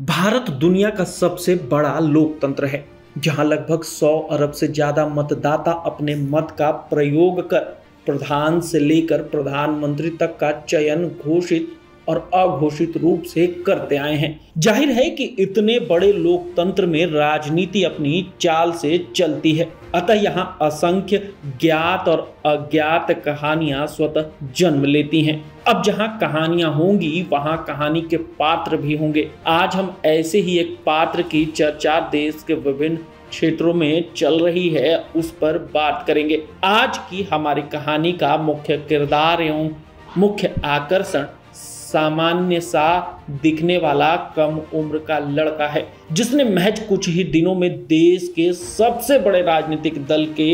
भारत दुनिया का सबसे बड़ा लोकतंत्र है, जहां लगभग 100 अरब से ज्यादा मतदाता अपने मत का प्रयोग कर प्रधान से लेकर प्रधानमंत्री तक का चयन घोषित और अघोषित रूप से करते आए हैं। जाहिर है कि इतने बड़े लोकतंत्र में राजनीति अपनी चाल से चलती है, अतः यहाँ असंख्य ज्ञात और अज्ञात कहानियां स्वतः जन्म लेती हैं। अब जहाँ कहानियां होंगी वहां कहानी के पात्र भी होंगे। आज हम ऐसे ही एक पात्र की चर्चा देश के विभिन्न क्षेत्रों में चल रही है, उस पर बात करेंगे। आज की हमारी कहानी का मुख्य किरदार एवं मुख्य आकर्षण सामान्य सा दिखने वाला कम उम्र का लड़का है, जिसने महज कुछ ही दिनों में देश के सबसे बड़े राजनीतिक दल के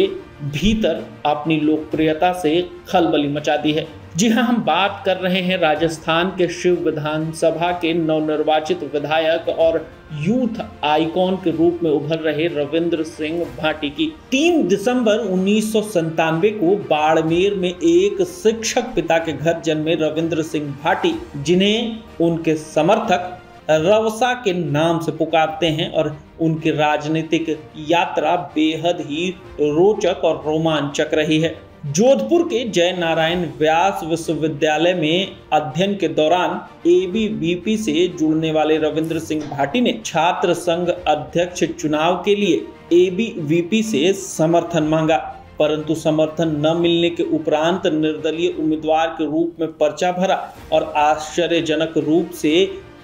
भीतर अपनी लोकप्रियता से खलबली मचा दी है। जी हाँ, हम बात कर रहे हैं राजस्थान के शिव विधानसभा के नवनिर्वाचित विधायक और यूथ आइकॉन के रूप में उभर रहे रविंद्र सिंह भाटी की। 3 दिसंबर 1997 को बाड़मेर में एक शिक्षक पिता के घर जन्मे रविंद्र सिंह भाटी, जिन्हें उनके समर्थक रवसा के नाम से पुकारते हैं, और उनकी राजनीतिक यात्रा बेहद ही रोचक और रोमांचक रही है। जोधपुर के जय नारायण व्यास विश्वविद्यालय में अध्ययन के दौरान एबीवीपी से जुड़ने वाले रविंद्र सिंह भाटी ने छात्र संघ अध्यक्ष चुनाव के लिए एबीवीपी से समर्थन मांगा, परंतु समर्थन न मिलने के उपरांत निर्दलीय उम्मीदवार के रूप में पर्चा भरा और आश्चर्यजनक रूप से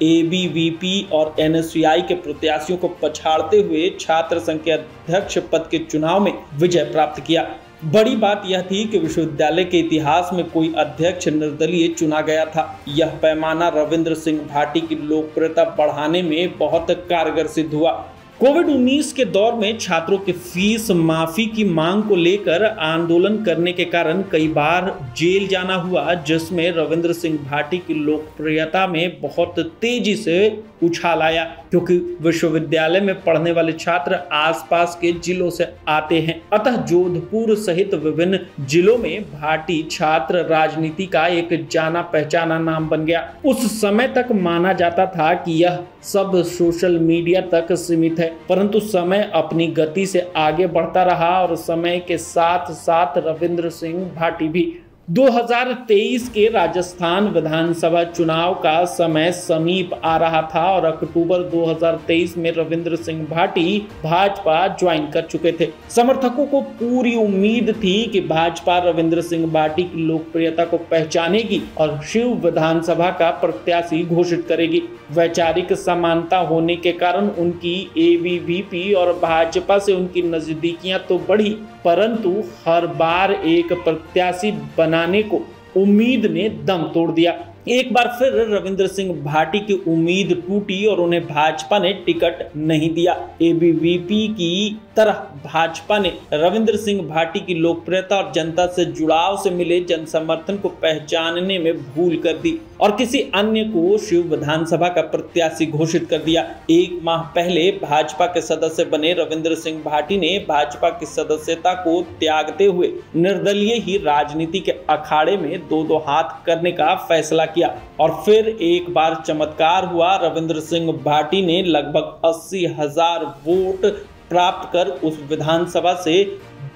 एबीवीपी और एनएसयूआई के प्रत्याशियों को पछाड़ते हुए छात्र संघ के अध्यक्ष पद के चुनाव में विजय प्राप्त किया। बड़ी बात यह थी कि विश्वविद्यालय के इतिहास में कोई अध्यक्ष निर्दलीय चुना गया था। यह पैमाना रविंद्र सिंह भाटी की लोकप्रियता बढ़ाने में बहुत कारगर सिद्ध हुआ। कोविड-19 के दौर में छात्रों की फीस माफी की मांग को लेकर आंदोलन करने के कारण कई बार जेल जाना हुआ, जिसमें रविंद्र सिंह भाटी की लोकप्रियता में बहुत तेजी से उछाल आया, क्योंकि विश्वविद्यालय में पढ़ने वाले छात्र आसपास के जिलों से आते हैं। अतः जोधपुर सहित विभिन्न जिलों में भाटी छात्र राजनीति का एक जाना पहचाना नाम बन गया। उस समय तक माना जाता था कि यह सब सोशल मीडिया तक सीमित है, परंतु समय अपनी गति से आगे बढ़ता रहा और समय के साथ साथ रविंद्र सिंह भाटी भी। 2023 के राजस्थान विधानसभा चुनाव का समय समीप आ रहा था और अक्टूबर 2023 में रविंद्र सिंह भाटी भाजपा ज्वाइन कर चुके थे। समर्थकों को पूरी उम्मीद थी कि भाजपा रविंद्र सिंह भाटी की लोकप्रियता को पहचानेगी और शिव विधानसभा का प्रत्याशी घोषित करेगी। वैचारिक समानता होने के कारण उनकी एबीवीपी और भाजपा से उनकी नजदीकियां तो बढ़ी, परंतु हर बार एक प्रत्याशी बनाने को उम्मीद ने दम तोड़ दिया। एक बार फिर रविंद्र सिंह भाटी की उम्मीद टूटी और उन्हें भाजपा ने टिकट नहीं दिया। एबीवीपी की तरह भाजपा ने रविंद्र सिंह भाटी की लोकप्रियता और जनता से जुड़ाव से मिले जन समर्थन को पहचानने में भूल कर दी और किसी अन्य को शिव विधानसभा का प्रत्याशी घोषित कर दिया। 1 माह पहले भाजपा के सदस्य बने रविंद्र सिंह भाटी ने भाजपा की सदस्यता को त्यागते हुए निर्दलीय ही राजनीति के अखाड़े में 2-2 हाथ करने का फैसला किया और फिर एक बार चमत्कार हुआ। रविंद्र सिंह भाटी ने लगभग 80,000 वोट प्राप्त कर उस विधानसभा से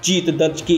जीत दर्ज की।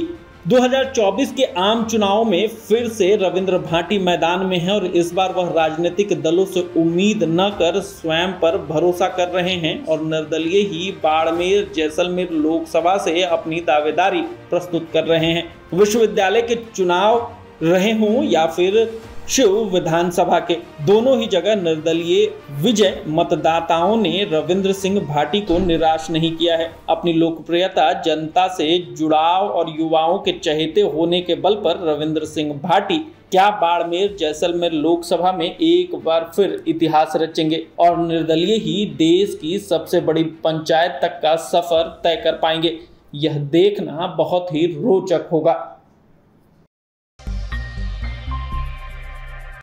2024 के आम चुनाव में फिर से रविंद्र भाटी मैदान में है और इस बार वह राजनीतिक दलों से उम्मीद न कर स्वयं पर भरोसा कर रहे हैं और निर्दलीय ही बाड़मेर जैसलमेर लोकसभा से अपनी दावेदारी प्रस्तुत कर रहे हैं। विश्वविद्यालय के चुनाव रहे हों या फिर शिव विधानसभा के, दोनों ही जगह निर्दलीय विजय मतदाताओं ने रविंद्र सिंह भाटी को निराश नहीं किया है। अपनी लोकप्रियता, जनता से जुड़ाव और युवाओं के चहेते होने के बल पर रविंद्र सिंह भाटी क्या बाड़मेर जैसलमेर लोकसभा में एक बार फिर इतिहास रचेंगे और निर्दलीय ही देश की सबसे बड़ी पंचायत तक का सफर तय कर पाएंगे? यह देखना बहुत ही रोचक होगा।